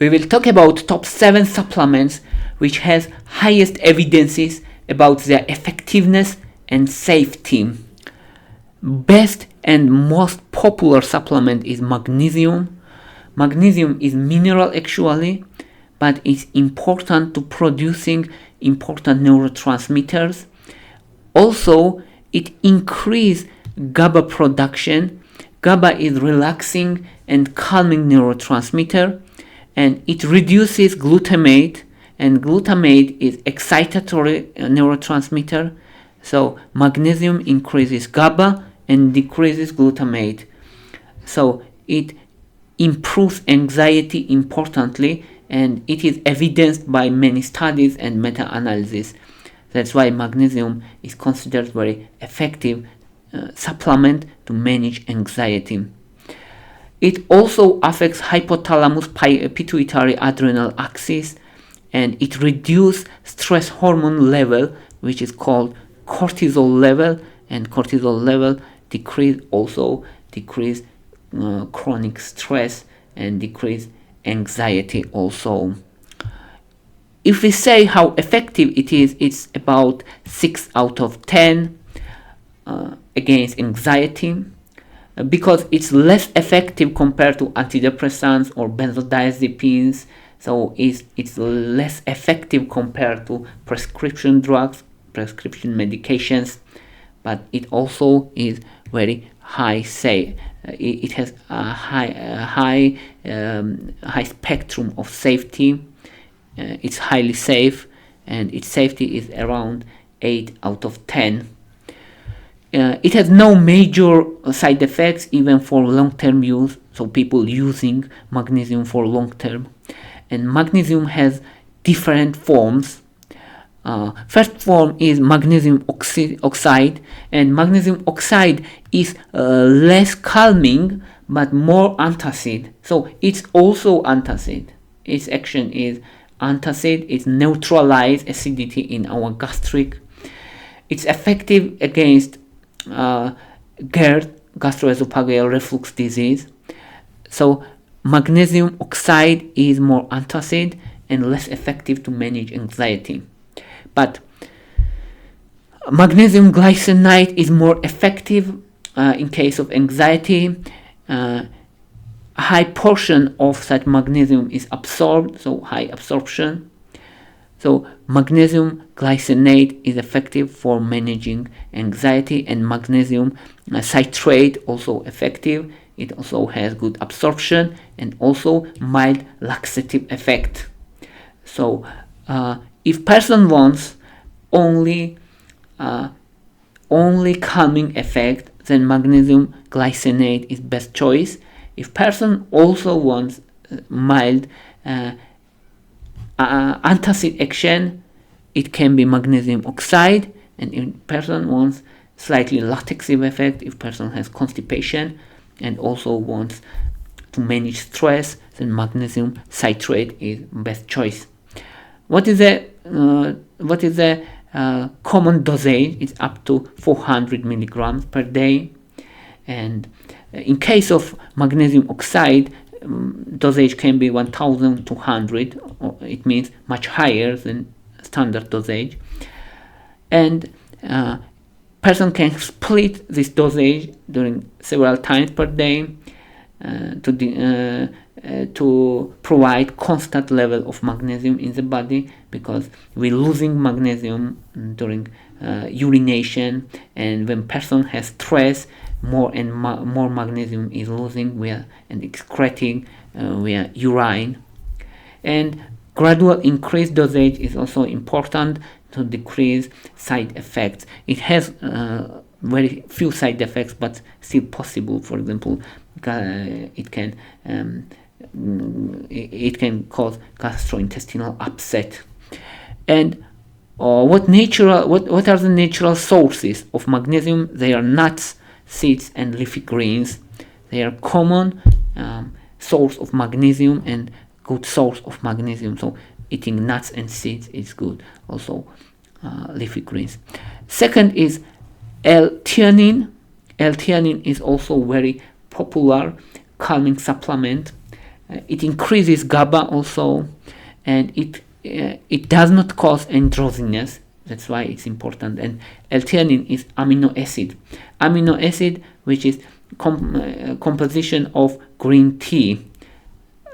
we will talk about top 7 supplements which has highest evidences about their effectiveness and safety. Best and most popular supplement is magnesium. Magnesium is mineral actually, but it's important to producing important neurotransmitters. Also, it increases GABA production. GABA is relaxing and calming neurotransmitter, and it reduces glutamate, and glutamate is excitatory neurotransmitter. So magnesium increases GABA and decreases glutamate. So it improves anxiety importantly, and it is evidenced by many studies and meta-analysis. That's why magnesium is considered very effective supplement to manage anxiety. It also affects hypothalamus pituitary adrenal axis, and it reduces stress hormone level, which is called cortisol level, and cortisol level decrease chronic stress and decrease anxiety also. If we say how effective it is, it's about 6 out of 10 against anxiety, because it's less effective compared to antidepressants or benzodiazepines. So it's less effective compared to prescription drugs, prescription medications, but it also is very high it has a high spectrum of safety. It's highly safe, and its safety is around 8 out of 10. It has no major side effects even for long-term use, so people using magnesium for long-term. And magnesium has different forms. First form is magnesium oxide, and magnesium oxide is less calming but more antacid. So it's also antacid. Its action is antacid. It neutralizes acidity in our gastric. It's effective against GERD, gastroesophageal reflux disease. So magnesium oxide is more antacid and less effective to manage anxiety. But magnesium glycinate is more effective in case of anxiety. A high portion of such magnesium is absorbed, so high absorption. So magnesium glycinate is effective for managing anxiety, and magnesium citrate also effective. It also has good absorption and also mild laxative effect. So if person wants only calming effect, then magnesium glycinate is best choice. If person also wants mild antacid action, it can be magnesium oxide. And if person wants slightly latexive effect, if person has constipation and also wants to manage stress, then magnesium citrate is best choice. What is the common dosage? It's up to 400 milligrams per day, and in case of magnesium oxide, dosage can be 1200. It means much higher than standard dosage, and person can split this dosage during several times per day to provide constant level of magnesium in the body, because we're losing magnesium during urination, and when person has stress, more and more magnesium is losing and excreting via urine. And gradual increased dosage is also important to decrease side effects. It has very few side effects, but still possible. For example, it can cause gastrointestinal upset. And what are the natural sources of magnesium? They are nuts, seeds, and leafy greens. They are common source of magnesium and good source of magnesium. So eating nuts and seeds is good. Also leafy greens. Second is L-theanine. L-theanine is also very popular calming supplement. It increases GABA also, and it does not cause any drowsiness. That's why it's important. And L-theanine is amino acid, which is composition of green tea.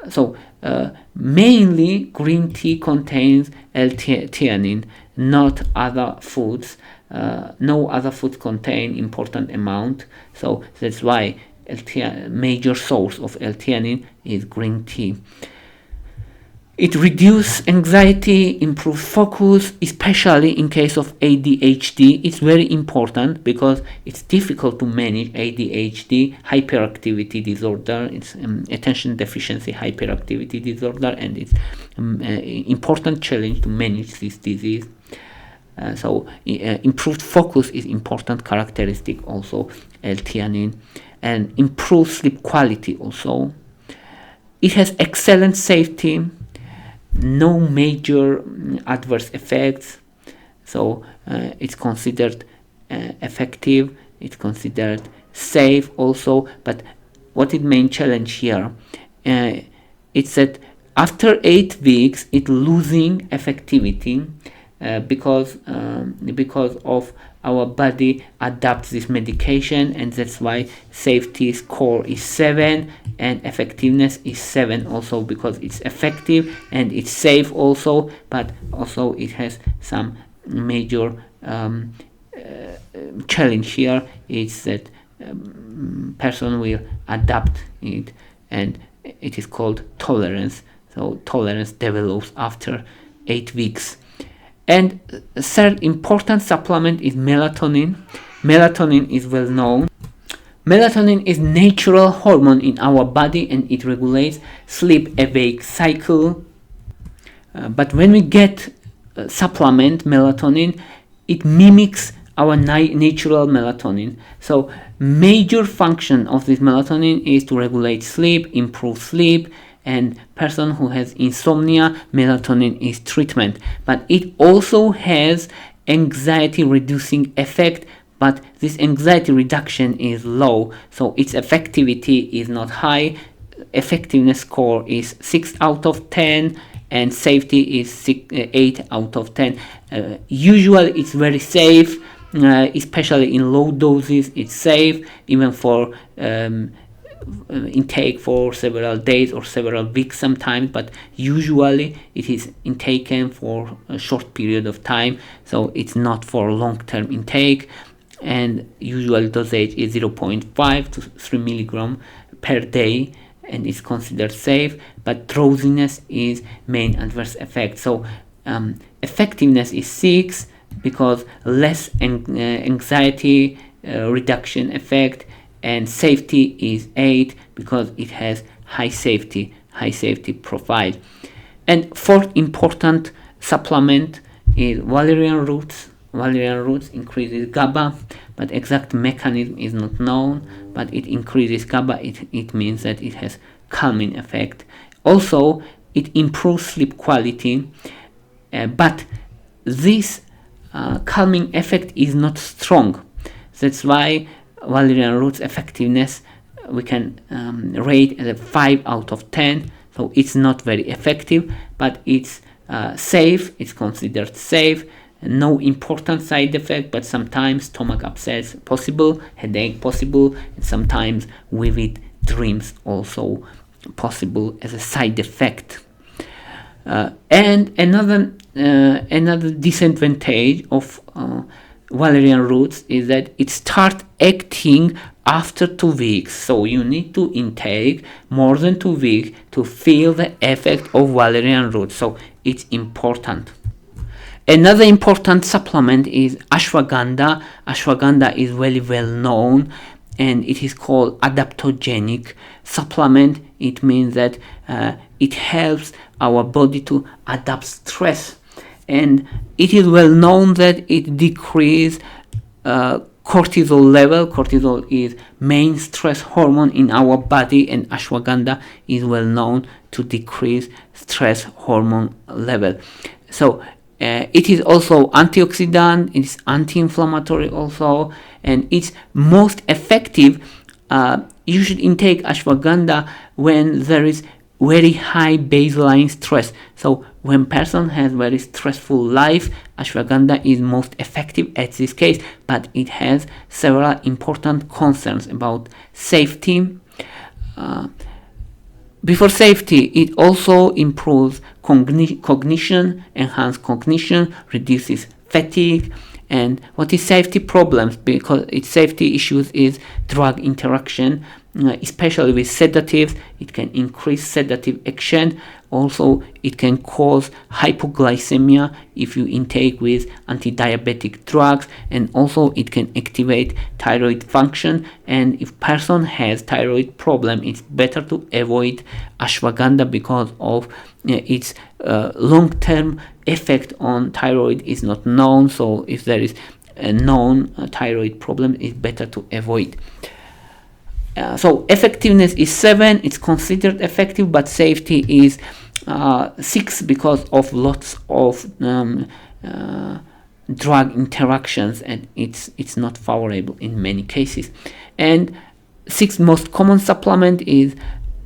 So mainly green tea contains L-theanine, not other foods. No other food contain important amount. So that's why major source of L-theanine is green tea. It reduces anxiety, improves focus, especially in case of ADHD. It's very important because it's difficult to manage ADHD, hyperactivity disorder. It's attention deficiency hyperactivity disorder, and it's important challenge to manage this disease. So improved focus is important characteristic also, L-theanine, and improved sleep quality also. It has excellent safety, no major adverse effects, so it's considered effective, it's considered safe also. But what is main challenge here? It's that after 8 weeks it losing effectivity because of our body adapts this medication, and that's why safety score is 7 and effectiveness is 7 also, because it's effective and it's safe also, but also it has some major challenge here. It's that person will adapt it, and it is called tolerance. So tolerance develops after 8 weeks. And third important supplement is melatonin. Melatonin is well known. Melatonin is natural hormone in our body, and it regulates sleep-awake cycle. But when we get supplement melatonin, it mimics our natural melatonin. So major function of this melatonin is to regulate sleep, improve sleep, and person who has insomnia, melatonin is treatment. But it also has anxiety reducing effect, but this anxiety reduction is low, so its effectivity is not high. Effectiveness score is 6 out of 10, and safety is 8 out of 10. Usually it's very safe, especially in low doses. It's safe even for intake for several days or several weeks sometimes, but usually it is intaken for a short period of time, so it's not for long-term intake. And usual dosage is 0.5 to 3 milligram per day, and is considered safe. But drowsiness is main adverse effect. So effectiveness is 6 because less anxiety reduction effect, and safety is 8 because it has high safety profile. And fourth important supplement is valerian roots. Valerian roots increases GABA, but exact mechanism is not known, but it increases GABA. It means that it has calming effect. Also, it improves sleep quality, but this calming effect is not strong. That's why valerian roots effectiveness we can rate as a 5 out of 10. So it's not very effective, but it's safe. It's considered safe. No important side effect, but sometimes stomach upsets possible, headache possible, and sometimes vivid dreams also possible as a side effect. And another disadvantage of valerian roots is that it starts acting after 2 weeks. So you need to intake more than 2 weeks to feel the effect of valerian roots. So it's important. Another important supplement is ashwagandha. Ashwagandha is very well known, and it is called adaptogenic supplement. It means that it helps our body to adapt stress, and it is well known that it decreases cortisol level. Cortisol is main stress hormone in our body, and ashwagandha is well known to decrease stress hormone level. So it is also antioxidant, it is anti-inflammatory also, and it's most effective. You should intake ashwagandha when there is very high baseline stress. So when person has very stressful life, ashwagandha is most effective at this case, but it has several important concerns about safety. Before safety, it also improves cognition, enhances cognition, reduces fatigue. And what is safety problems? Because its safety issues is drug interaction, especially with sedatives. It can increase sedative action. Also, it can cause hypoglycemia if you intake with anti-diabetic drugs, and also it can activate thyroid function. And if person has thyroid problem, it's better to avoid ashwagandha because of its long-term effect on thyroid is not known. So if there is a known thyroid problem, it's better to avoid. So effectiveness is 7. It's considered effective, but safety is 6 because of lots of drug interactions, and it's not favorable in many cases. And 6th most common supplement is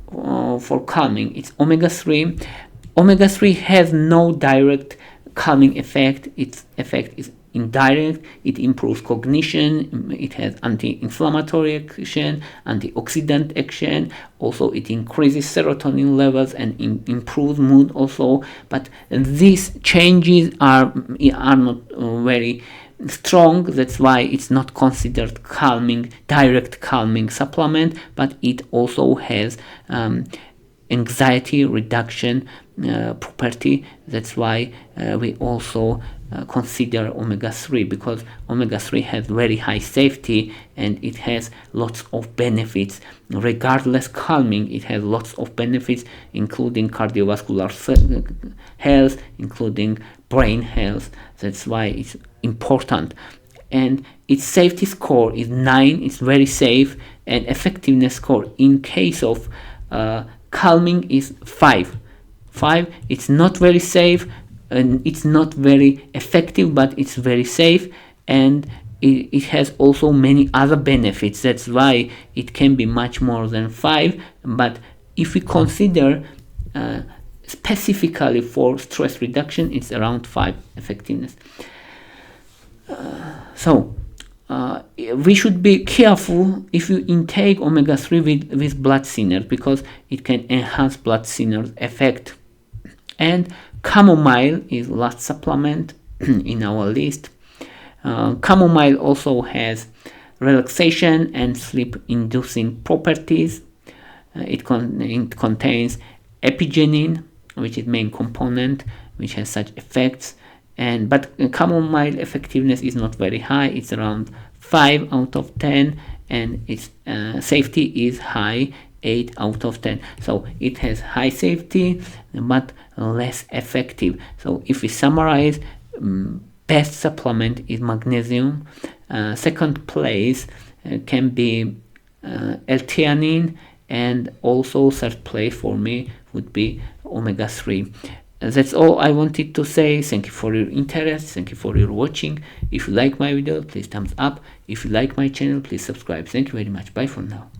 for calming. It's omega-3. Omega-3 has no direct calming effect. Its effect is indirect. It improves cognition. It has anti-inflammatory action, antioxidant action. Also, it increases serotonin levels and improves mood also. But these changes are not very strong. That's why it's not considered calming, direct calming supplement. But it also has anxiety reduction property. That's why we also consider omega-3, because omega-3 has very high safety and it has lots of benefits. Regardless calming, it has lots of benefits, including cardiovascular health, including brain health. That's why it's important. And its safety score is 9. It's very safe. And effectiveness score in case of calming is 5. It's not very safe and it's not very effective, but it's very safe, and it has also many other benefits. That's why it can be much more than 5. But if we consider specifically for stress reduction, it's around 5 effectiveness. So we should be careful if you intake omega-3 with blood thinners, because it can enhance blood thinner effect. And chamomile is last supplement in our list. Chamomile also has relaxation and sleep inducing properties. It contains epigenin, which is main component, which has such effects. But chamomile effectiveness is not very high. It's around 5 out of 10, and its safety is high, 8 out of 10. So it has high safety but less effective. So if we summarize, best supplement is magnesium. Second place can be L-theanine, and also third place for me would be omega-3. That's all I wanted to say. Thank you for your interest. Thank you for your watching. If you like my video, please thumbs up. If you like my channel, please subscribe. Thank you very much. Bye for now.